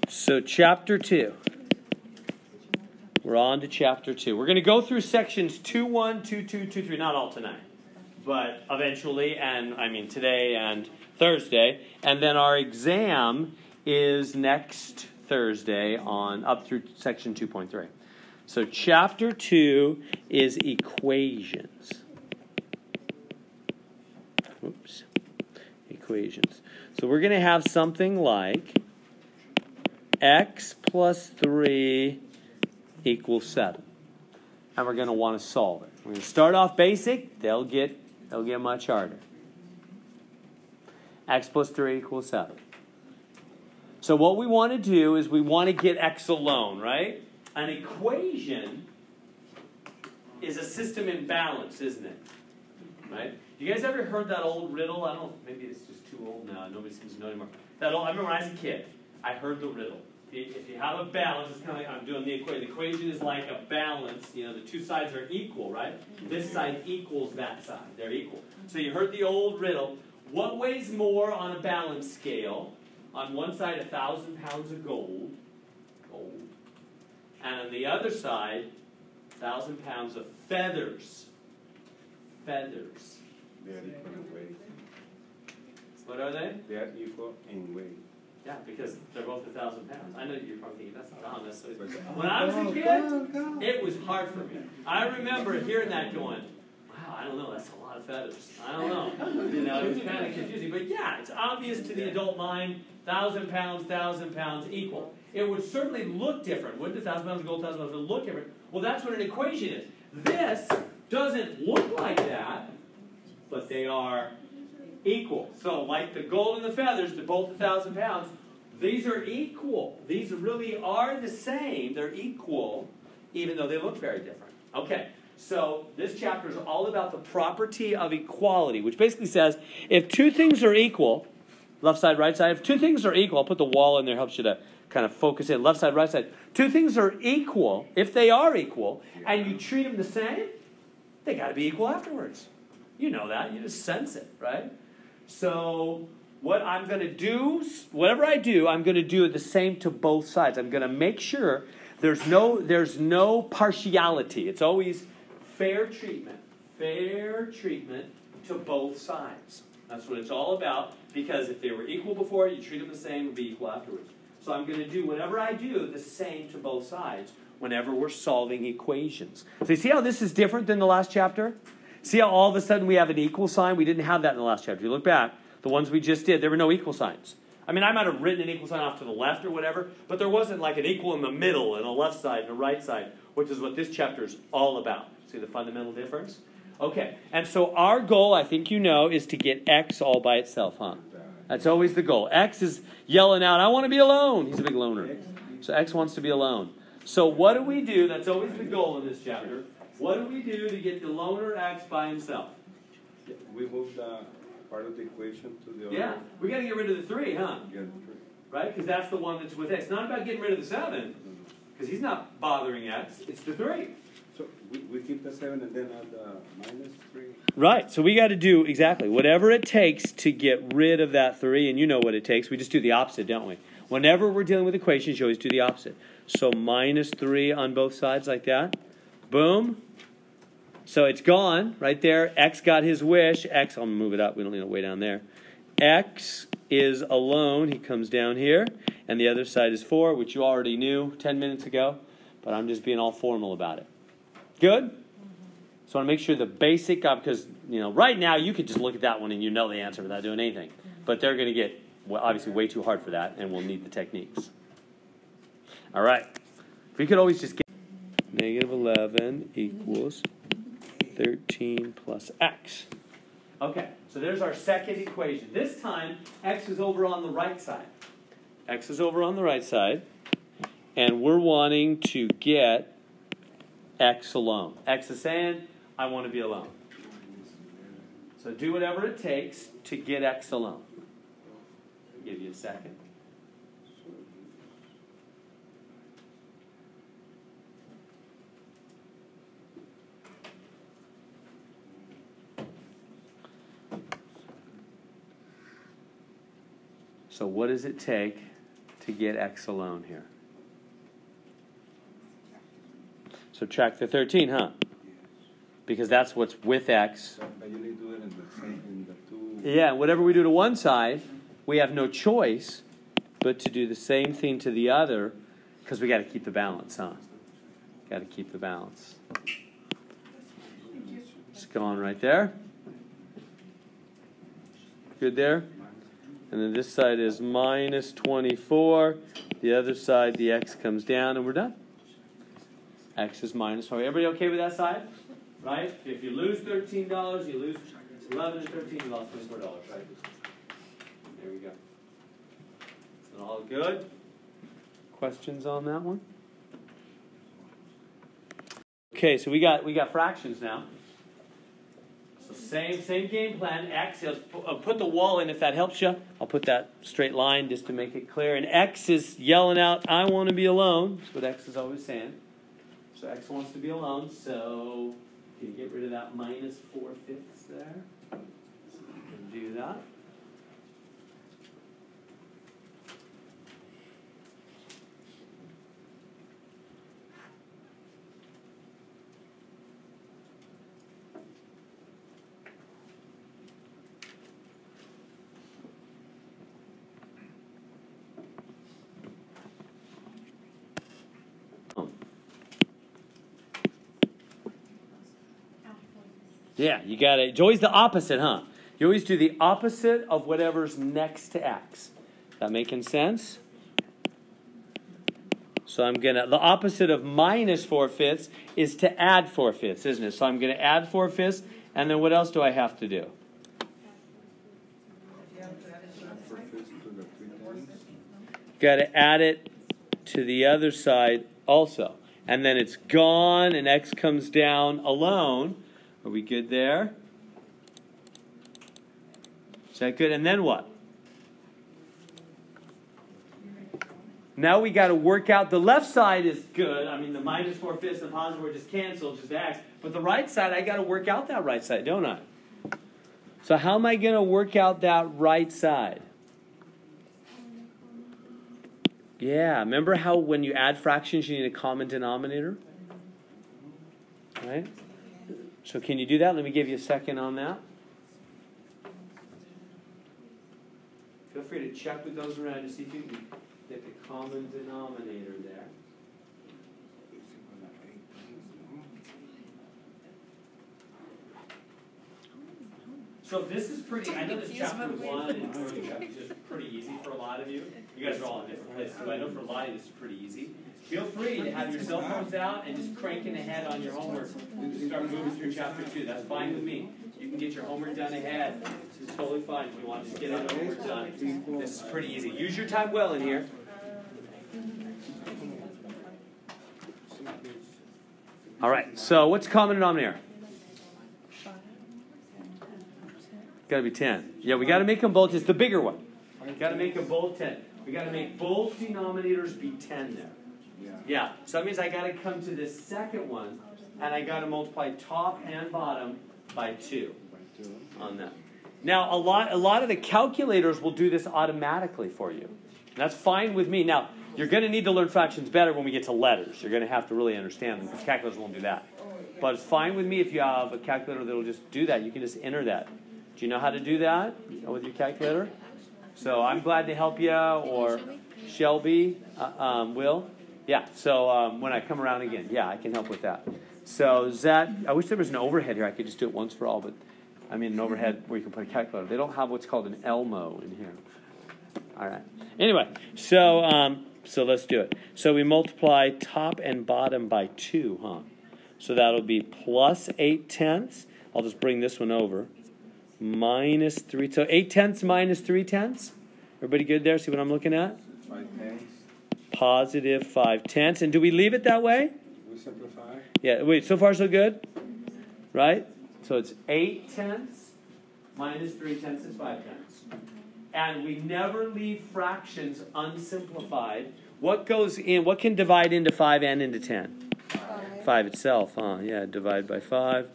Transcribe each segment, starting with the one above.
So chapter 2. We're on to chapter 2. We're going to go through sections 2.1, 2.2, 2.3, not all tonight, but eventually, and I mean today and Thursday. And then our exam is next Thursday on up through section 2.3. So chapter 2 is equations. Oops. Equations. So we're going to have something like x plus 3 equals 7. And we're going to want to solve it. We're going to start off basic. They'll get much harder. X plus 3 equals 7. So what we want to do is we want to get x alone, right? An equation is a system in balance, isn't it? Right? You guys ever heard that old riddle? I don't know, maybe it's just too old now. Nobody seems to know anymore. I remember when I was a kid, I heard the riddle. If you have a balance, it's kind of like I'm doing the equation. The equation is like a balance. You know, the two sides are equal, right? This side equals that side. They're equal. So you heard the old riddle. What weighs more on a balance scale? On one side, 1,000 pounds of gold. And on the other side, 1,000 pounds of feathers. Feathers. They are equal in weight. What are they? They are equal in weight. Yeah, because they're both 1,000 pounds. I know you're probably thinking, that's not honest. When I was a kid, it was hard for me. I remember hearing that going, wow, I don't know, that's a lot of feathers. I don't know. You know, it was kind of confusing. But yeah, it's obvious to the adult mind, 1,000 pounds equal. It would certainly look different. Wouldn't 1,000 pounds of gold, 1,000 pounds would look different? Well, that's what an equation is. This doesn't look like that, but they are equal. So, like the gold and the feathers, they're both 1,000 pounds. These are equal. These really are the same. They're equal, even though they look very different. Okay, so this chapter is all about the property of equality, which basically says if two things are equal, left side, right side, if two things are equal, I'll put the wall in there, helps you to kind of focus in, left side, right side. Two things are equal, if they are equal, and you treat them the same, they got to be equal afterwards. You know that. You just sense it, right? So what I'm going to do, whatever I do, I'm going to do the same to both sides. I'm going to make sure there's no partiality. It's always fair treatment to both sides. That's what it's all about, because if they were equal before, you treat them the same, it'll be equal afterwards. So I'm going to do whatever I do the same to both sides whenever we're solving equations. So you see how this is different than the last chapter? See how all of a sudden we have an equal sign? We didn't have that in the last chapter. If you look back, the ones we just did, there were no equal signs. I mean, I might have written an equal sign off to the left or whatever, but there wasn't like an equal in the middle and a left side and a right side, which is what this chapter is all about. See the fundamental difference? Okay, and so our goal, I think you know, is to get x all by itself, huh? That's always the goal. X is yelling out, I want to be alone. He's a big loner. So X wants to be alone. So what do we do? That's always the goal in this chapter. What do we do to get the loner X by himself? We move the part of the equation to the other. Yeah, we got to get rid of the 3, huh? Get the 3. Right? Because that's the one that's with X. It's not about getting rid of the 7, because he's not bothering X. It's the 3. So we keep the 7 and then add the minus 3. Right. So we got to do exactly whatever it takes to get rid of that 3, and you know what it takes. We just do the opposite, don't we? Whenever we're dealing with equations, you always do the opposite. So minus 3 on both sides like that. Boom. So it's gone right there. X got his wish. X, I'll move it up. We don't need to way down there. X is alone. He comes down here. And the other side is 4, which you already knew 10 minutes ago. But I'm just being all formal about it. Good? So I want to make sure the basic, because right now you could just look at that one and you know the answer without doing anything. But they're going to get, obviously, way too hard for that, and we'll need the techniques. All right. If we could always just get negative 11 equals 13 plus x. Okay, so there's our second equation. This time, x is over on the right side. X is over on the right side, and we're wanting to get x alone. X is saying, I want to be alone. So do whatever it takes to get x alone. I'll give you a second. So what does it take to get x alone here? Subtract the 13, huh? Because that's what's with x. But you need to do it in the two. Yeah, whatever we do to one side, we have no choice but to do the same thing to the other, because we got to keep the balance, huh? Got to keep the balance. Just go on right there. Good there? And then this side is minus 24. The other side, the x comes down, and we're done. X is minus 4. Everybody okay with that side? Right? If you lose $13, you lose 11 and 13, you lost $24, right? There we go. Is it all good? Questions on that one? Okay, so we got fractions now. So same game plan. X, I'll put the wall in if that helps you. I'll put that straight line just to make it clear. And X is yelling out, I want to be alone. That's what X is always saying. So X wants to be alone, so can you get rid of that minus 4/5 there? So you can do that. Yeah, you got it. It's always the opposite, huh? You always do the opposite of whatever's next to x. That making sense? So I'm going to, the opposite of minus 4/5 is to add 4/5, isn't it? So I'm going to add 4/5, and then what else do I have to do? Got to add it to the other side also. And then it's gone, and x comes down alone. Are we good there? Is that good? And then what? Now we got to work out. The left side is good. I mean, the minus 4/5 and the positive were just canceled, just x. But the right side, I got to work out that right side, don't I? So how am I going to work out that right side? Yeah, remember how when you add fractions, you need a common denominator? Right? So can you do that? Let me give you a second on that. Feel free to check with those around to see if you can get the common denominator there. So this is pretty, I know this chapter 1 and is pretty easy for a lot of you. You guys are all in different places, but I know for a lot of you this is pretty easy. Feel free to have your cell phones out and just cranking ahead on your homework. Just start moving through chapter 2. That's fine with me. You can get your homework done ahead. It's totally fine if you want to just get it homework done. This is pretty easy. Use your time well in here. All right, so what's the common denominator? Got to be 10. Yeah, we got to make them both. It's the bigger one. Got to make them both 10. We got to make both denominators be 10 there. Yeah, so that means I got to come to this second one, and I got to multiply top and bottom by 2 on that. Now, a lot of the calculators will do this automatically for you. And that's fine with me. Now, you're going to need to learn fractions better when we get to letters. You're going to have to really understand them, because calculators won't do that. But it's fine with me if you have a calculator that will just do that. You can just enter that. Do you know how to do that with your calculator? So I'm glad to help you, or Shelby will. Yeah, so when I come around again, yeah, I can help with that. So is that, I wish there was an overhead here. I could just do it once for all, but I mean an overhead where you can put a calculator. They don't have what's called an Elmo in here. All right. Anyway, so let's do it. So we multiply top and bottom by 2, huh? So that'll be plus 8/10. I'll just bring this one over. Minus 3. So 8/10 minus 3/10. Everybody good there? See what I'm looking at? 5/10. Positive 5/10. And do we leave it that way? We simplify. Yeah. Wait. So far so good, right? So it's 8/10 minus 3/10 is 5/10. And we never leave fractions unsimplified. What goes in? What can divide into 5 and into 10? 5 itself, huh? Yeah. Divide by 5.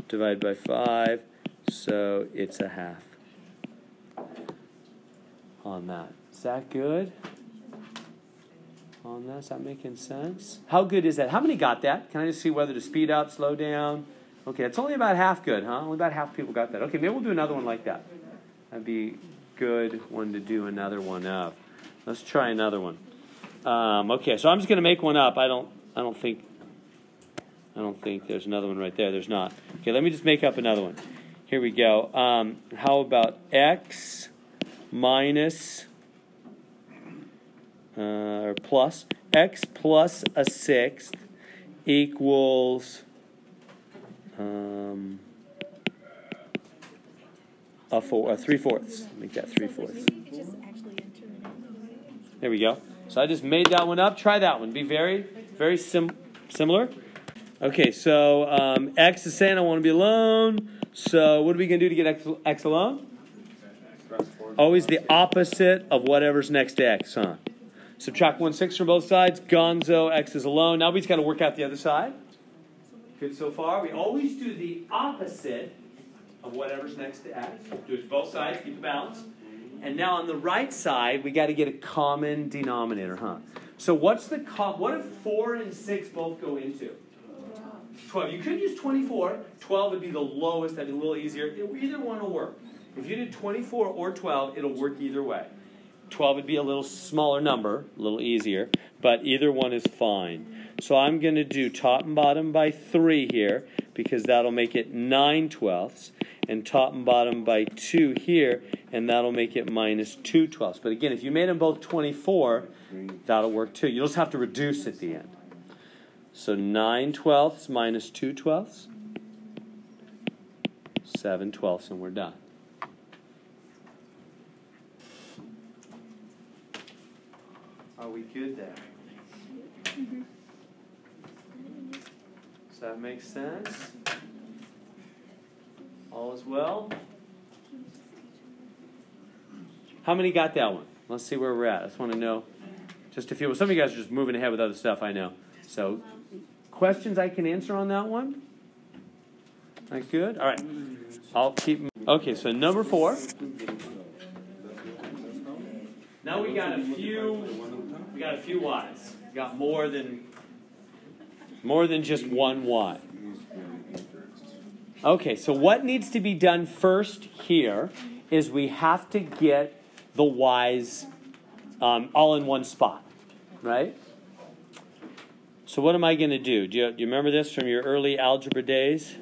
Divide by 5. So it's a half on that. Is that good? on that? Is that making sense? How good is that? How many got that? Can I just see whether to speed up, slow down? Okay, it's only about half good, huh? Only about half people got that. Okay, maybe we'll do another one like that. That'd be good one to do another one of. Let's try another one. Okay, so I'm just going to make one up. I don't think there's another one right there. There's not. Okay, let me just make up another one. Here we go. How about x minus or plus x plus a sixth equals a 3/4. Make that 3/4. There we go. So I just made that one up. Try that one. Be very, very similar. Okay, so x is saying I want to be alone. So what are we going to do to get x alone? Always the opposite of whatever's next to x, huh? Subtract 1/6 from both sides. Gonzo, x is alone. Now we just got to work out the other side. Good so far. We always do the opposite of whatever's next to x. Do it both sides. Keep the balance. And now on the right side, we got to get a common denominator, huh? So what if 4 and 6 both go into? 12. You could use 24. 12 would be the lowest. That'd be a little easier. Either one will work. If you did 24 or 12, it'll work either way. 12 would be a little smaller number, a little easier, but either one is fine. So I'm going to do top and bottom by 3 here, because that'll make it 9/12, and top and bottom by 2 here, and that'll make it minus 2/12. But again, if you made them both 24, that'll work too. You'll just have to reduce at the end. So 9/12 minus 2/12, 7/12, and we're done. Are we good there? Mm-hmm. Does that make sense? All is well? How many got that one? Let's see where we're at. I just want to know just a few. Some of you guys are just moving ahead with other stuff, I know. So, questions I can answer on that one? That good? All right. I'll keep. Okay, so number 4. Now we got a few y's. We got more than just one y. Okay, so what needs to be done first here is we have to get the y's all in one spot, right? So what am I going to do? Do you remember this from your early algebra days?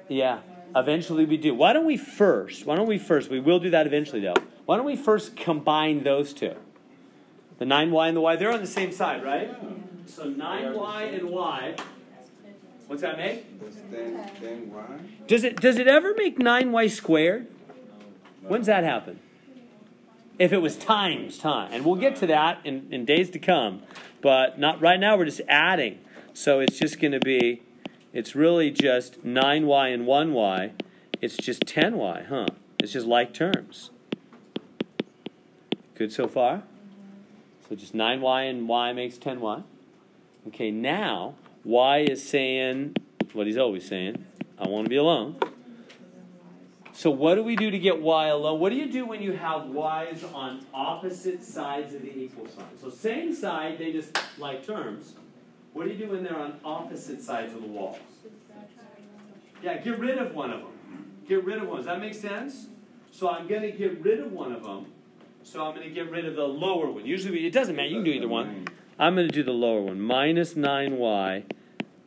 Yeah, eventually we do. Why don't we first, we will do that eventually though. Why don't we first combine those two? The 9y and the y, they're on the same side, right? So 9y and y, what's that make? 10y. Does it ever make 9y squared? When's that happen? If it was times time. And we'll get to that in days to come. But not right now, we're just adding. So it's just going to be, it's really just 9y and 1y. It's just 10y, huh? It's just like terms. Good so far? So just 9y and y makes 10y. Okay, now, y is saying what he's always saying. I want to be alone. So what do we do to get y alone? What do you do when you have y's on opposite sides of the equal sign? So same side, they just like terms. What do you do when they're on opposite sides of the wall? Yeah, get rid of one of them. Get rid of one. Does that make sense? So I'm going to get rid of one of them. So I'm going to get rid of the lower one. Usually, it doesn't matter. You can do either one. I'm going to do the lower one. Minus 9y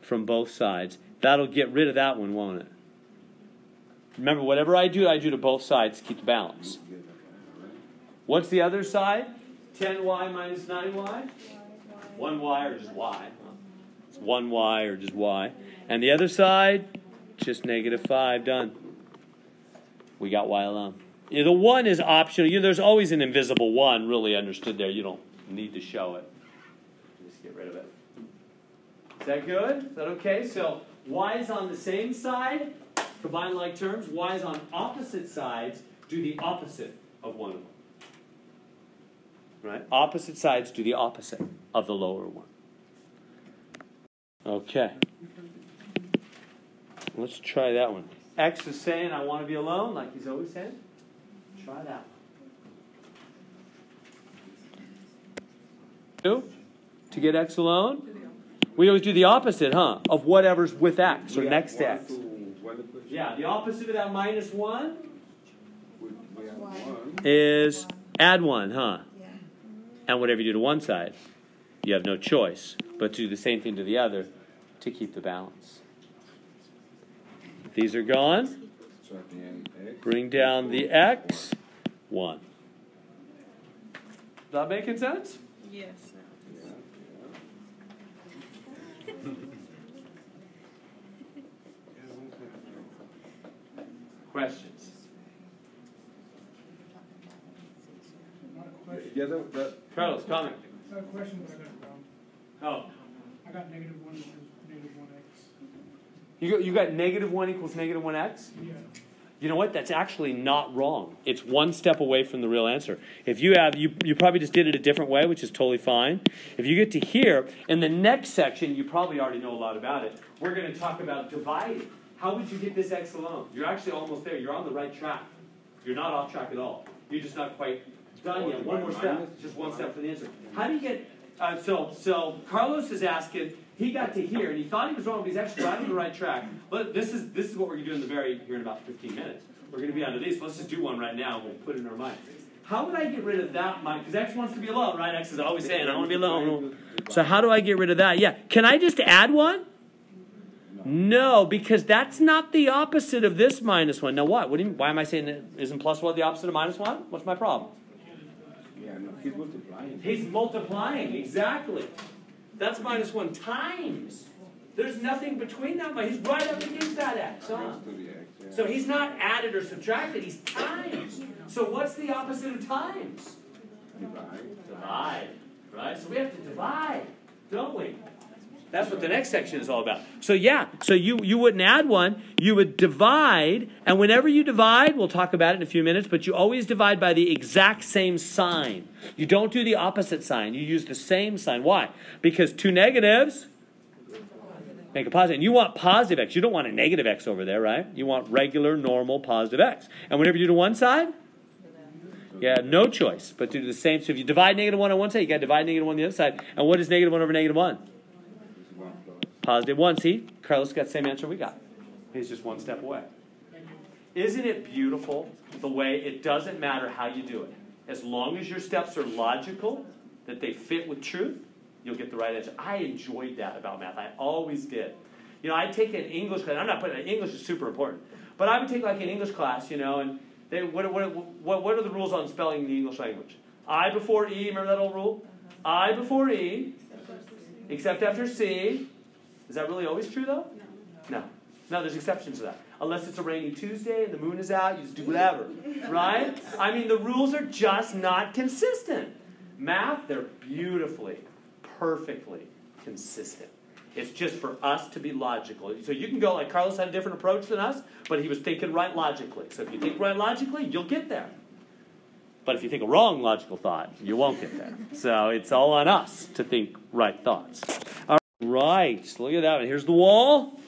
from both sides. That'll get rid of that one, won't it? Remember, whatever I do to both sides to keep the balance. What's the other side? 10y minus 9y? 1y or just y. It's 1y or just y. And the other side, just negative 5. Done. We got y alone. Yeah, the 1 is optional. There's always an invisible 1 really understood there. You don't need to show it. Just get rid of it. Is that good? Is that okay? So y is on the same side. Combine like terms. Y is on opposite sides. Do the opposite of one of them. Right? Opposite sides do the opposite of the lower one. Okay. Let's try that one. X is saying, I want to be alone, like he's always saying. Try that To get x alone? We always do the opposite, huh? Of whatever's with x or next to x. Yeah, the opposite of that minus 1 is add 1, huh? And whatever you do to one side, you have no choice but to do the same thing to the other to keep the balance. These are gone. Bring down the x, 1. Is that making sense? Yes. Questions? Carlos, comment. Not a question, but I got it wrong. Oh. I got -1 equals -1x. You got -1 equals -1x? Yeah. You know what? That's actually not wrong. It's one step away from the real answer. If you have, you probably just did it a different way, which is totally fine. If you get to here, in the next section, you probably already know a lot about it. We're going to talk about dividing. How would you get this x alone? You're actually almost there. You're on the right track. You're not off track at all. You're just not quite done yet. One more step. Just one step for the answer. How do you get, so Carlos is asking, he got to here, and he thought he was wrong, but he's actually right on the right track. But this is what we're going to do here in about 15 minutes. We're going to be under these. So let's just do one right now. We'll put it in our mind. How would I get rid of that? Because x wants to be alone, right? X is always saying, I want to be alone. So how do I get rid of that? Yeah. Can I just add 1? No, because that's not the opposite of this -1. Now what? Why am I saying that isn't +1 the opposite of -1? What's my problem? Yeah, no, he's multiplying. He's multiplying, exactly. That's -1 times. There's nothing between that, but he's right up against that x, huh? So he's not added or subtracted, he's times. So what's the opposite of times? Divide, right? So we have to divide, don't we? That's what the next section is all about. So yeah, so you wouldn't add 1, you would divide, and whenever you divide, we'll talk about it in a few minutes, but you always divide by the exact same sign. You don't do the opposite sign, you use the same sign. Why? Because 2 negatives make a positive. And you want positive x, you don't want a negative x over there, right? You want regular, normal, positive x. And whenever you do to one side, you have no choice but to do the same. So if you divide -1 on one side, you got to divide -1 on the other side. And what is -1 over -1? +1. See, Carlos got the same answer we got. He's just one step away. Isn't it beautiful the way it doesn't matter how you do it? As long as your steps are logical, that they fit with truth, you'll get the right answer. I enjoyed that about math. I always did. You know, I'd take an English class. I'm not putting English is super important, but I would take like an English class, you know, and they, what are the rules on spelling the English language? I before E. Remember that old rule? I before E, except after C. Is that really always true, though? No. No, there's exceptions to that. Unless it's a rainy Tuesday and the moon is out, you just do whatever. Right? I mean, the rules are just not consistent. Math, they're beautifully, perfectly consistent. It's just for us to be logical. So you can go, like Carlos had a different approach than us, but he was thinking right logically. So if you think right logically, you'll get there. But if you think a wrong logical thought, you won't get there. So it's all on us to think right thoughts. All right, look at that one. Here's the wall.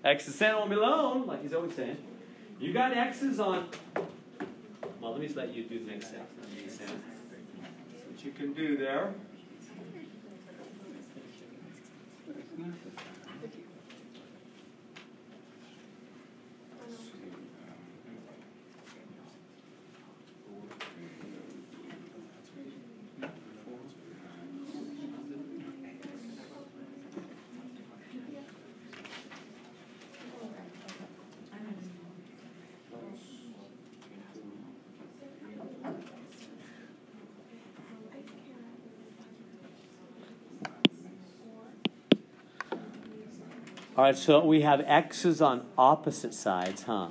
X is saying, won't be alone, like he's always saying. You got X's on. Well, let me just let you do the next step. What you can do there. All right, so we have X's on opposite sides, huh?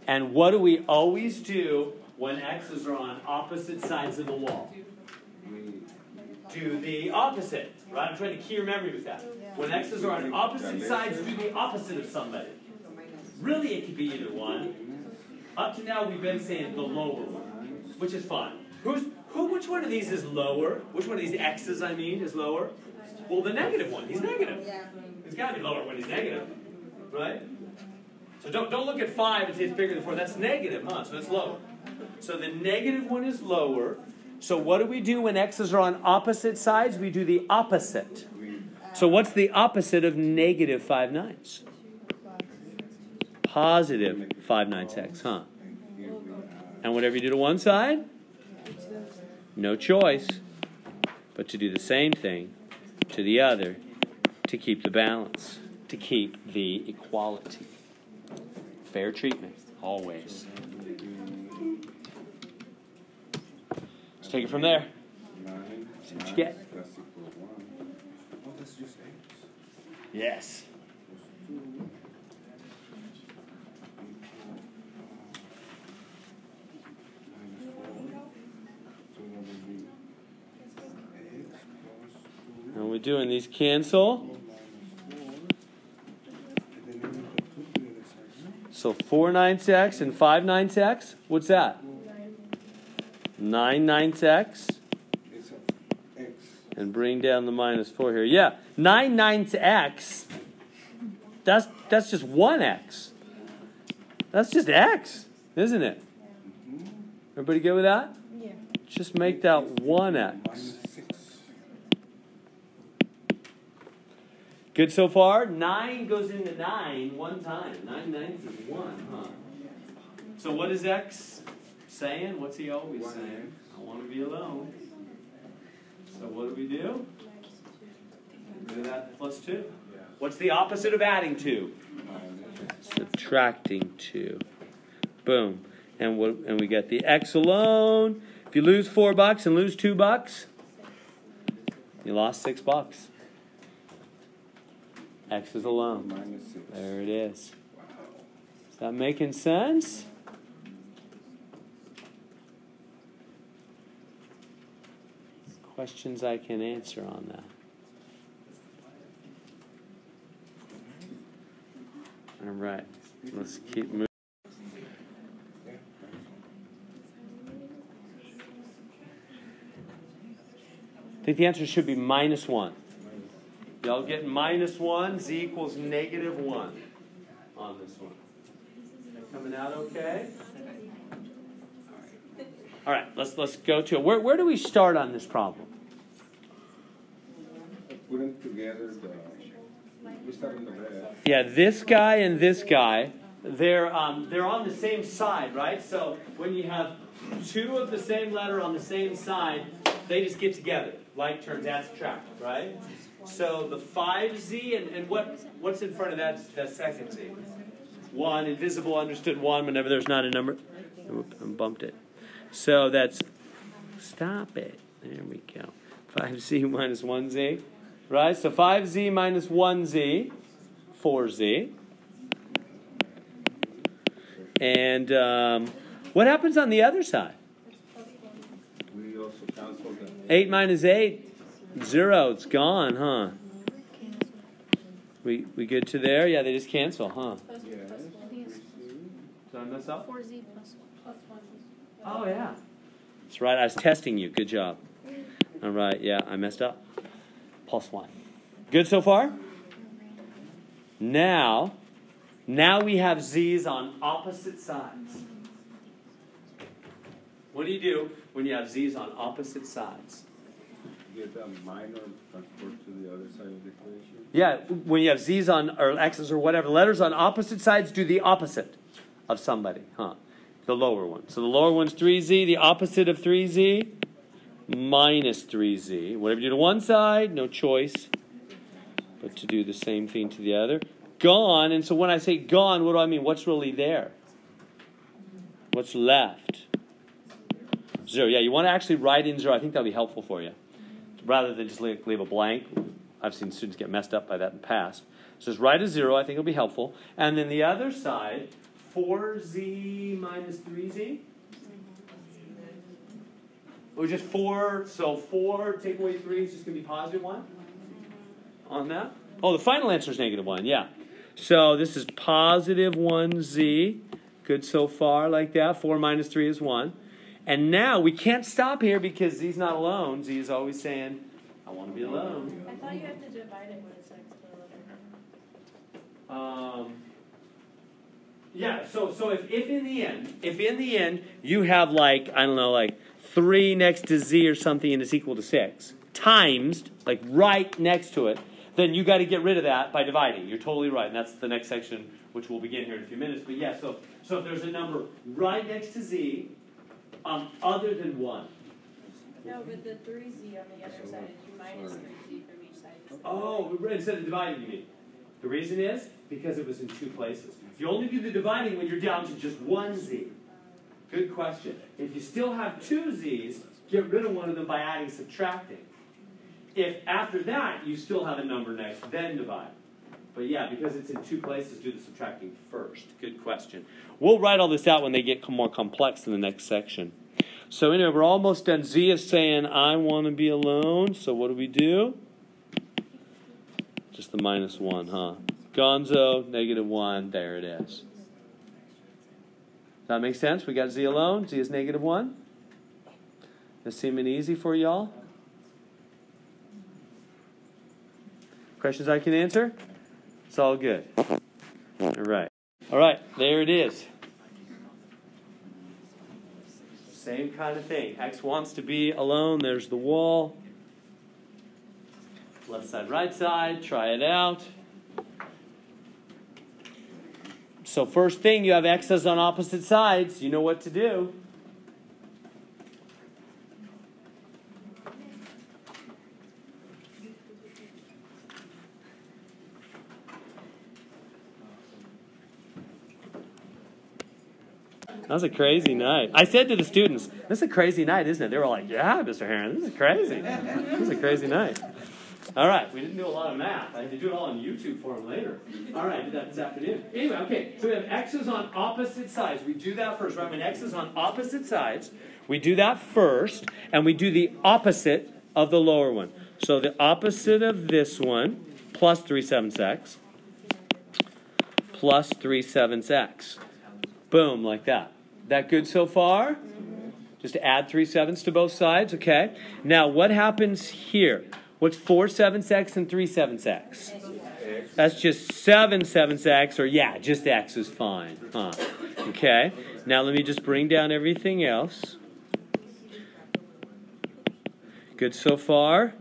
And what do we always do when X's are on opposite sides of the wall? Do the opposite, right? I'm trying to key your memory with that. When X's are on opposite sides, do the opposite of somebody. Really, it could be either one. Up to now, we've been saying the lower one, which is fine. Which one of these is lower? Which one of these X's, I mean, is lower? Well, the negative one. He's negative. It's got to be lower when he's negative, right? So don't look at 5 and say it's bigger than 4. That's negative, huh? So it's lower. So the negative one is lower. So what do we do when x's are on opposite sides? We do the opposite. So what's the opposite of negative 5/9? Positive 5/9 x, huh? And whatever you do to one side, no choice but to do the same thing to the other to keep the balance, to keep the equality. Fair treatment, always. Let's take it from there. See what you get. Yes. And we're doing these cancel. So 4/9 x and 5/9 x. What's that? 9/9 x. And bring down the -4 here. Yeah, 9/9 x. That's just 1x. That's just x, isn't it? Everybody good with that? Yeah. Just make that 1x. Good so far? 9 goes into 9 one time. 9/9 is 1, huh? So what is x saying? What's he always saying? I want to be alone. So what do we do? Do that plus 2. What's the opposite of adding 2? Subtracting 2. Boom. And we get the x alone. If you lose $4 and lose $2, you lost $6. X is alone. There it is. Is that making sense? Questions I can answer on that. All right. Let's keep moving. I think the answer should be -1. Y'all get -1, z equals -1 on this one. Coming out okay? All right, let's go to it. Where do we start on this problem? Putting together we start on the left. Yeah, this guy and this guy, they're on the same side, right? So when you have two of the same letter on the same side, they just get together. Like terms, add, subtract, right? So the 5z and what's in front of that second z? 1, invisible, understood 1 whenever there's not a number. I bumped it. So that's, stop it. There we go. 5z minus 1z. Right? So 5z minus 1z, 4z. And what happens on the other side? We also cancel that. 8 minus 8, 0. It's gone, huh? We good to there? Yeah, they just cancel, huh? Yes. Did I mess up? 4z plus 1. Oh, yeah. That's right. I was testing you. Good job. All right. Yeah, I messed up. Plus 1. Good so far? Now we have z's on opposite sides. What do you do when you have z's on opposite sides? Get a minor transport to the other side of the equation. Yeah, when you have z's on, or x's or whatever, letters on opposite sides do the opposite of somebody, huh? The lower one. So the lower one's 3z, the opposite of 3z, minus 3z. Whatever you do to one side, no choice but to do the same thing to the other. Gone, and so when I say gone, what do I mean? What's really there? What's left? 0. Yeah, you want to actually write in 0. I think that'll be helpful for you. Rather than just leave a blank. I've seen students get messed up by that in the past. So just write a 0. I think it'll be helpful. And then the other side, 4z minus 3z. Or just 4. So 4 take away 3 is just going to be positive 1 on that. Oh, the final answer is -1. Yeah. So this is positive 1z. Good so far, like that. 4 minus 3 is 1. And now we can't stop here because z's not alone. Z is always saying, I want to be alone. I thought you had to divide it with x to the letter. Yeah, so if in the end you have like, I don't know, like 3 next to z or something and it's equal to 6, times, like right next to it, then you got to get rid of that by dividing. You're totally right, and that's the next section, which we'll begin here in a few minutes. But yeah, so if there's a number right next to z, other than 1. No, but the 3z on the other side is minus 3z from each side. Oh, instead of dividing, you mean. The reason is because it was in 2 places. You only do the dividing when you're down to just 1 z. Good question. If you still have 2 z's, get rid of one of them by adding subtracting. If after that you still have a number next, then divide. But yeah, because it's in 2 places, do the subtracting first. Good question. We'll write all this out when they get more complex in the next section. So anyway, we're almost done. Z is saying, I want to be alone. So what do? Just the minus 1, huh? Gonzo, negative 1. There it is. Does that make sense? We got Z alone. Z is negative 1. This seeming easy for y'all? Questions I can answer? It's all good. All right. All right, there it is. Same kind of thing. X wants to be alone. There's the wall. Left side, right side. Try it out. So first thing, you have x's on opposite sides. You know what to do. That was a crazy night. I said to the students, this is a crazy night, isn't it? They were like, yeah, Mr. Heron, this is crazy. This is a crazy night. All right, we didn't do a lot of math. I had to do it all on YouTube for them later. All right, I did that this afternoon. Anyway, okay, so we have x's on opposite sides. We do that first, right? When x is on opposite sides, we do that first, and we do the opposite of the lower one. So the opposite of this one, plus 3/7 x, plus 3/7 x. Boom, like that. That good so far? Mm-hmm. Just add 3/7 to both sides, okay? Now, what happens here? What's 4/7 x and 3/7 x? That's just 7/7 x, or yeah, just x is fine. Huh? Okay? Now, let me just bring down everything else. Good so far?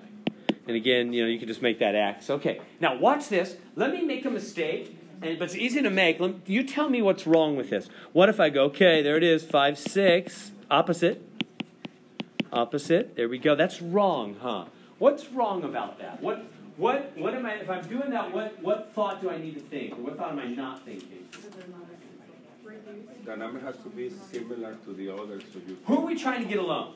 And again, you can just make that x. Okay, now watch this. Let me make a mistake. But it's easy to make. You tell me what's wrong with this. What if I go, okay, there it is, 5, 6, opposite. Opposite, there we go. That's wrong, huh? What's wrong about that? What am I, if I'm doing that, what thought do I need to think? Or what thought am I not thinking? The number has to be similar to the others. So who are we trying to get alone?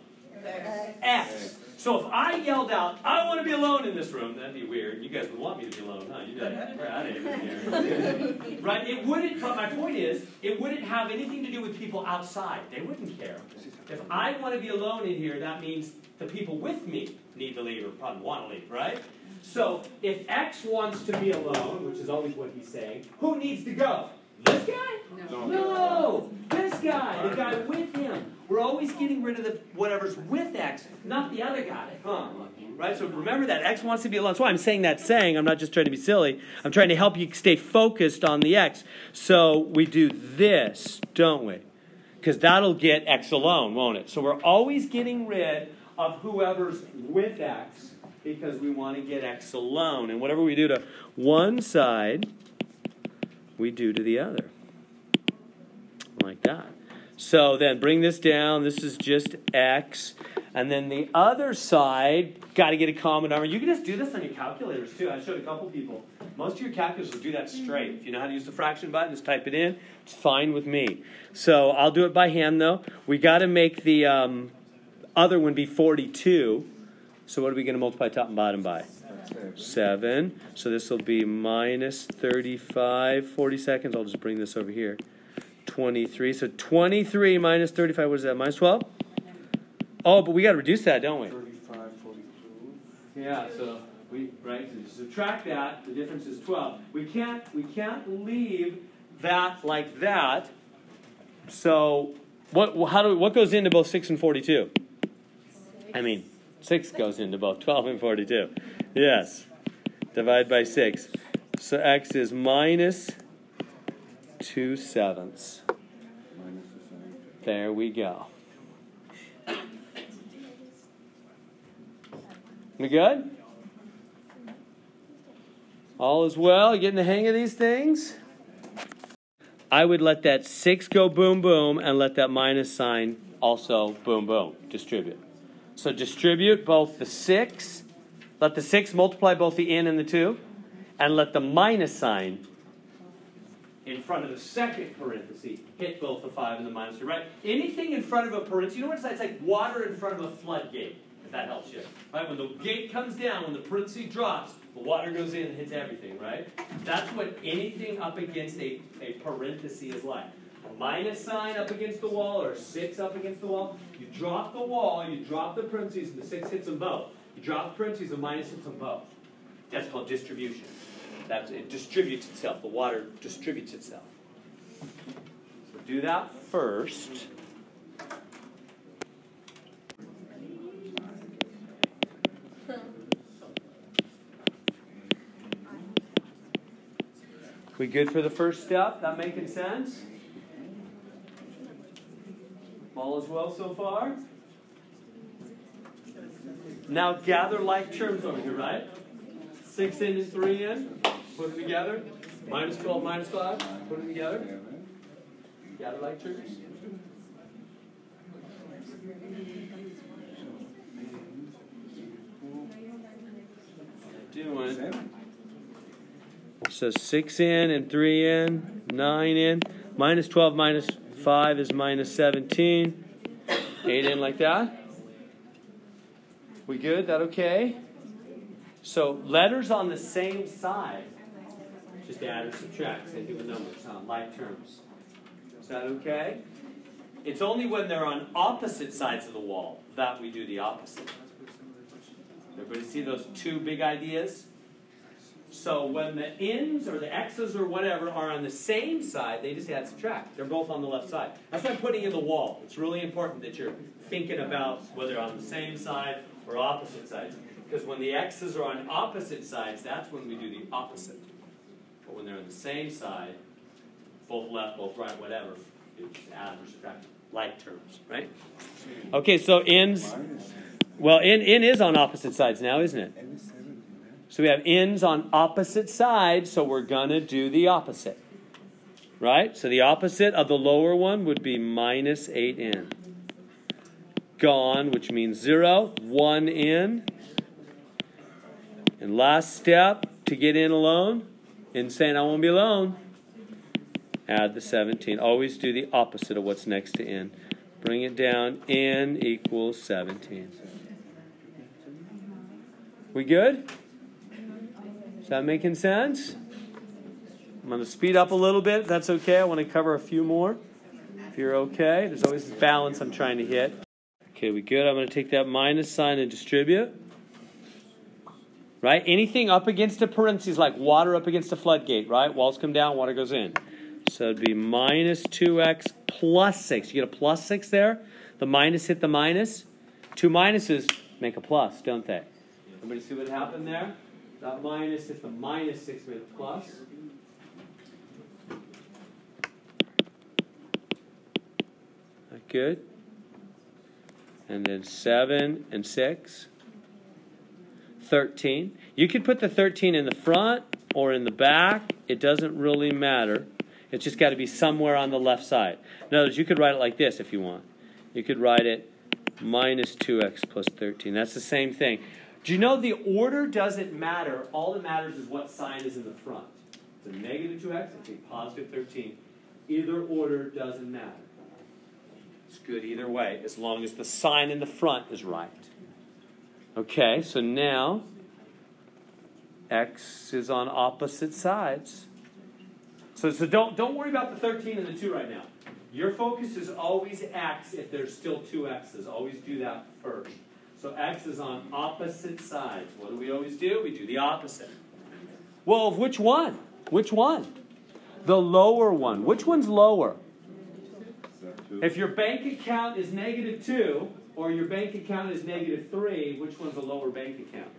X. So if I yelled out, I want to be alone in this room, that'd be weird. You guys would want me to be alone, huh? You'd be like, I didn't even care. Right? It wouldn't, but my point is, it wouldn't have anything to do with people outside. They wouldn't care. If I want to be alone in here, that means the people with me need to leave or probably want to leave, right? So if X wants to be alone, which is always what he's saying, who needs to go? This guy? No, this guy, the guy with him. We're always getting rid of the whatever's with X, not the other guy. Huh? Right? So remember that. X wants to be alone. That's why I'm saying that saying. I'm not just trying to be silly. I'm trying to help you stay focused on the X. So we do this, don't we? Because that'll get X alone, won't it? So we're always getting rid of whoever's with X because we want to get X alone. And whatever we do to one side, we do to the other. Like that. So then bring this down. This is just X. And then the other side, got to get a common number. You can just do this on your calculators too. I showed a couple people. Most of your calculators will do that straight. If you know how to use the fraction button, just type it in. It's fine with me. So I'll do it by hand though. We got to make the other one be 42. So what are we going to multiply top and bottom by? 7. So this will be minus 35, 40 seconds. I'll just bring this over here. 23. So 23 minus 35, what is that? Minus 12? Oh, but we got to reduce that, don't we? 35, 42. Yeah, so so subtract that, the difference is 12. We can't leave that like that. So what goes into both 6 and 42? I mean, 6 goes into both 12 and 42. Yes. Divide by 6. So X is minus 2/7. There we go. We good? All is well? You getting the hang of these things? I would let that 6 go boom, boom, and let that minus sign also boom, boom. Distribute. So distribute both the 6. Let the 6 multiply both the in and the 2. And let the minus sign in front of the second parenthesis hit both the 5 and the minus 2, right? Anything in front of a parenthesis, you know what it's like? It's like water in front of a floodgate, if that helps you. Right? When the gate comes down, when the parenthesis drops, the water goes in and hits everything, right? That's what anything up against a parenthesis is like. A minus sign up against the wall or a 6 up against the wall. You drop the wall, you drop the parentheses, and the 6 hits them both. You drop the parentheses, the minus hits them both. That's called distribution. It distributes itself. The water distributes itself. So do that first. We good for the first step? That making sense? All is well so far? Now gather like terms over here, right? 6 in and 3 in. Put them together. Minus 12, minus 5. Put them together. Gather like terms. Doing. So 6 in and 3 in. 9 in. Minus 12 minus 5 is minus 17. 8 in like that. We good? That okay? So letters on the same side. Just add or subtract. Same thing with numbers. Like terms. Is that okay? It's only when they're on opposite sides of the wall that we do the opposite. Everybody see those two big ideas? So when the ins or the x's or whatever are on the same side, they just add subtract. They're both on the left side. That's why I'm putting in the wall. It's really important that you're thinking about whether on the same side or opposite sides. Because when the x's are on opposite sides, that's when we do the opposite. But when they're on the same side, both left, both right, whatever, you just add or subtract. Like terms, right? Okay, so ins. Well, in is on opposite sides now, isn't it? So we have ins on opposite sides, so we're going to do the opposite. Right? So the opposite of the lower one would be minus 8 in. Gone, which means 0. 1 in. And last step to get in alone, in saying I won't be alone, add the 17. Always do the opposite of what's next to in. Bring it down. In equals 17. We good? Is that making sense? I'm going to speed up a little bit, if that's okay. I want to cover a few more. If you're okay. There's always this balance I'm trying to hit. Okay, we good? I'm going to take that minus sign and distribute. Right? Anything up against a parenthesis, like water up against a floodgate, right? Walls come down, water goes in. So it'd be minus 2x plus 6. You get a plus 6 there. The minus hit the minus. 2 minuses make a plus, don't they? Everybody see what happened there? That minus hit the minus 6 made a plus. That good? And then 7 and 6. 13. You could put the 13 in the front or in the back. It doesn't really matter. It's just got to be somewhere on the left side. In other words, you could write it like this if you want. You could write it minus 2x plus 13. That's the same thing. Do you know the order doesn't matter? All that matters is what sign is in the front. It's a negative 2x, it's a positive 13. Either order doesn't matter. It's good either way, as long as the sign in the front is right. Okay, so now x is on opposite sides. So don't worry about the 13 and the 2 right now. Your focus is always x if there's still 2 x's. Always do that first. So x is on opposite sides. What do we always do? We do the opposite. Well, of which one? Which one? The lower one. Which one's lower? If your bank account is negative 2, or your bank account is negative 3, which one's a lower bank account?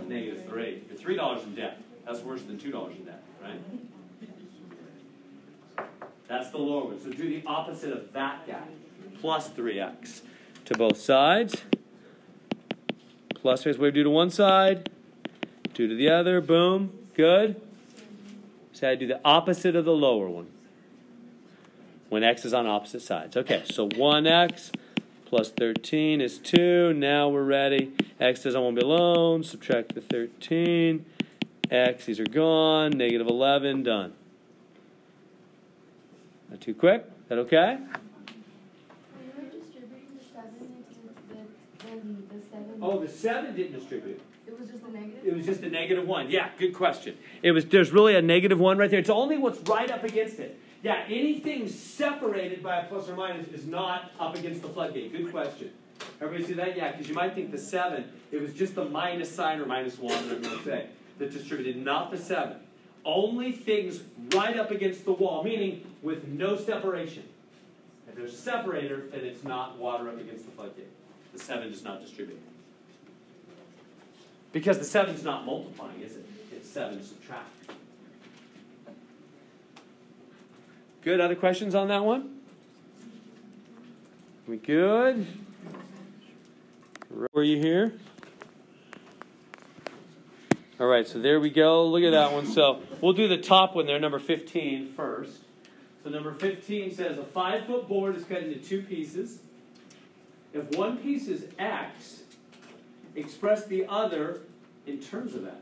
Negative 3. You're $3 in debt. That's worse than $2 in debt, right? That's the lower one. So do the opposite of that guy. Plus 3x to both sides. plus x. What do we do to one side? 2 to the other. Boom. Good. So I do the opposite of the lower one when x is on opposite sides. Okay, so 1x plus 13 is 2. Now we're ready. X doesn't want to be alone. Subtract the 13. X, these are gone. Negative 11, done. Not too quick? Is that okay? When you were distributing the 7 into the 7. Oh, the 7 didn't distribute. It was just a negative? It was just a negative 1. Yeah, good question. There's really a negative 1 right there. It's only what's right up against it. Yeah, anything separated by a plus or minus is not up against the floodgate. Good question. Everybody see that? Yeah, because you might think the 7, it was just the minus sign or minus 1, whatever you want to say, that distributed, not the 7. Only things right up against the wall, meaning with no separation. If there's a separator, then it's not water up against the floodgate. The 7 does not distribute. Because the 7 is not multiplying, is it? It's 7 to subtract. Good. Other questions on that one? We good? Were you here? All right, so there we go. Look at that one. So we'll do the top one there, number 15 first. So number 15 says a 5-foot board is cut into 2 pieces. If one piece is x, express the other in terms of x.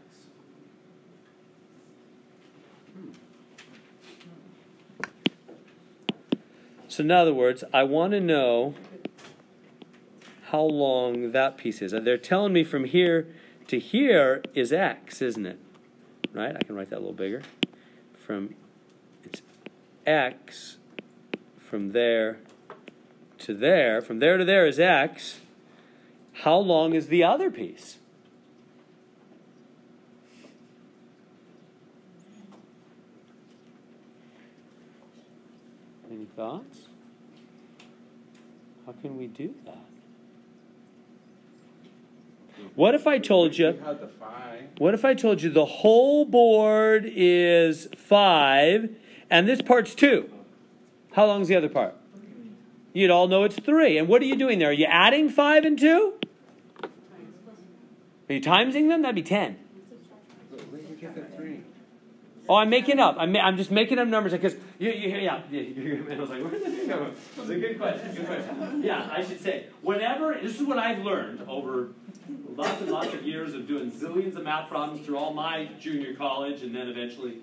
So in other words, I want to know how long that piece is. They're telling me from here to here is x, isn't it? Right? I can write that a little bigger. It's x from there to there. From there to there is x. How long is the other piece? Any thoughts? How can we do that? What if I told you? What if I told you the whole board is 5 and this part's 2? How long is the other part? You'd all know it's 3. And what are you doing there? Are you adding 5 and 2? Are you timesing them? That'd be 10. Where did you get the 3? Oh, I'm making up. I'm just making up numbers because I was like, where did that come from? It's a good question. Good question. Yeah, I should say, this is what I've learned over lots and lots of years of doing zillions of math problems through all my junior college and then eventually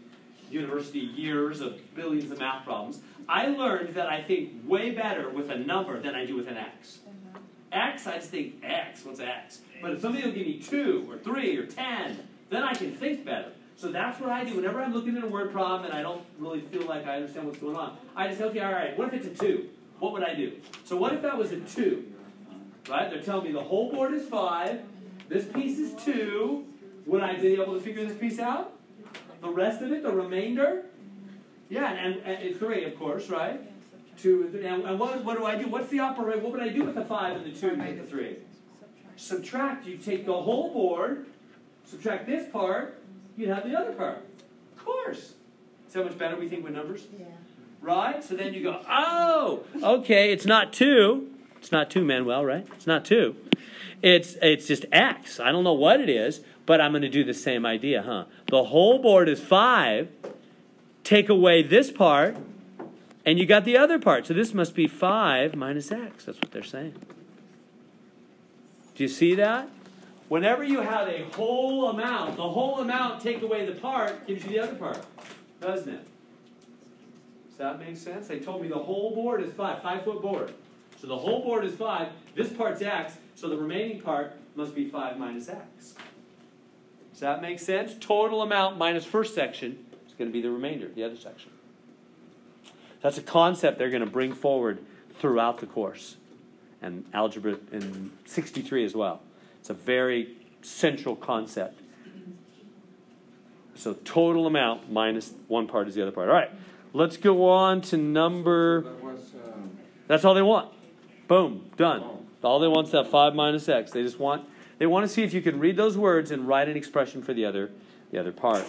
university years of billions of math problems. I learned that I think way better with a number than I do with an x. X, I just think x. What's x? But if somebody will give me 2 or 3 or 10, then I can think better. So that's what I do. Whenever I'm looking at a word problem and I don't really feel like I understand what's going on, I just say, okay, all right, what if it's a 2? What would I do? So what if that was a 2? Right? They're telling me the whole board is 5. This piece is 2. Would I be able to figure this piece out? The rest of it, the remainder? Yeah, and 3, of course, right? 2, and what do I do? What's the operator? What would I do with the 5 and the 2 and make the 3? Subtract. You take the whole board, subtract this part, you'd have the other part. Of course. See how much better we think with numbers? Yeah. Right? So then you go, oh, okay, it's not 2. It's not 2, Manuel, right? It's not 2. It's just x. I don't know what it is, but I'm going to do the same idea, huh? The whole board is 5. Take away this part, and you got the other part. So this must be 5 minus x. That's what they're saying. Do you see that? Whenever you have a whole amount, the whole amount take away the part gives you the other part, doesn't it? Does that make sense? They told me the whole board is 5, 5-foot board. So the whole board is 5, this part's x, so the remaining part must be 5 minus x. Does that make sense? Total amount minus first section is going to be the remainder, the other section. That's a concept they're going to bring forward throughout the course. And algebra in 63 as well. It's a very central concept. So total amount minus one part is the other part. All right, let's go on to number... That's all they want. Boom, done. All they want is that 5 minus x. They want to see if you can read those words and write an expression for the other part.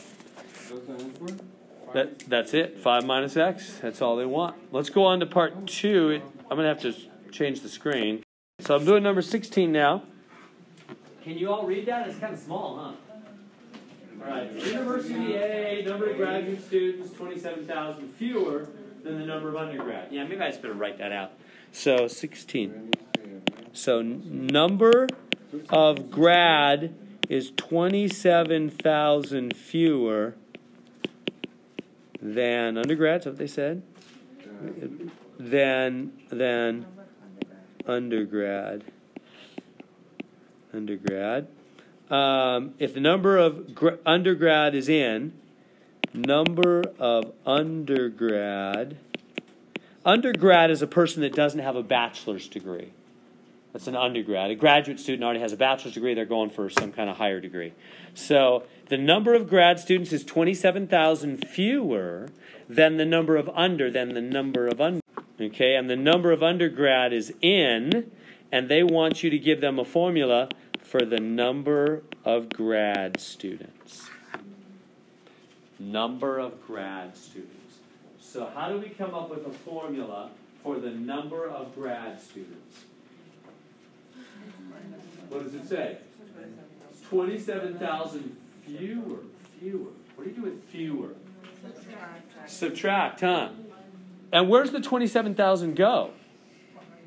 That's it. 5 minus x. That's all they want. Let's go on to part 2. I'm going to have to change the screen. So I'm doing number 16 now. Can you all read that? It's kind of small, huh? All right. University A, number of graduate students, 27,000 fewer than the number of undergrad. Yeah, maybe I just better write that out. So 16. So number of grad is 27,000 fewer than undergrad. Is that what they said? Than undergrad. If the number of undergrad is in, number of undergrad is a person that doesn't have a bachelor's degree. That's an undergrad. A graduate student already has a bachelor's degree. They're going for some kind of higher degree. So the number of grad students is 27,000 fewer than the number of Okay, and the number of undergrad is in, and they want you to give them a formula for the number of grad students. Number of grad students. So how do we come up with a formula for the number of grad students? What does it say? 27,000 fewer. What do you do with fewer? Subtract, huh? And where's the 27,000 go?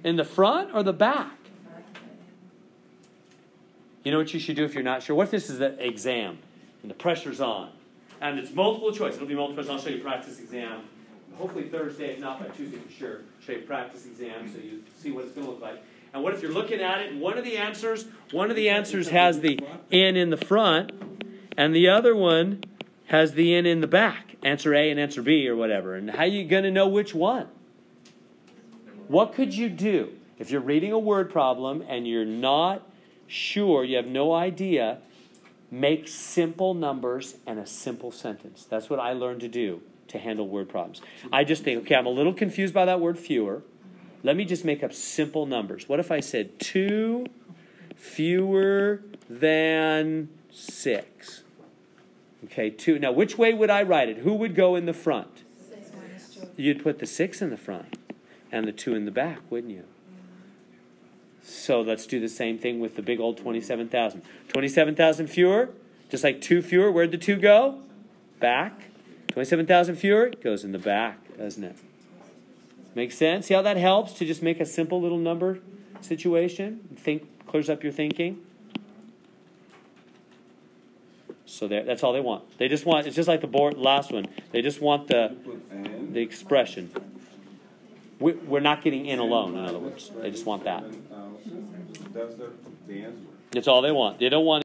In the front or the back? You know what you should do if you're not sure? What if this is an exam and the pressure's on? And it's multiple choice. It'll be multiple choice. I'll show you a practice exam. Hopefully Thursday, if not by Tuesday for sure. I'll show you a practice exam so you see what it's going to look like. And what if you're looking at it and one of the answers has the N in the front and the other one has the N in the back. Answer A and answer B or whatever. And how are you going to know which one? What could you do if you're reading a word problem and you're not sure, you have no idea, make simple numbers and a simple sentence. That's what I learned to do to handle word problems. I just think, okay, I'm a little confused by that word fewer. Let me just make up simple numbers. What if I said 2 fewer than 6? Okay, 2. Now, which way would I write it? Who would go in the front? 6. You'd put the 6 in the front and the 2 in the back, wouldn't you? So let's do the same thing with the big old 27,000. 27,000 fewer, just like 2 fewer. Where'd the 2 go? Back. 27,000 fewer goes in the back, doesn't it? Make sense? See how that helps to just make a simple little number situation? Clears up your thinking. So that's all they want. They just want, it's just like the last one. They just want the expression. We're not getting in alone, in other words. They just want that. That's the answer. That's all they want. They don't want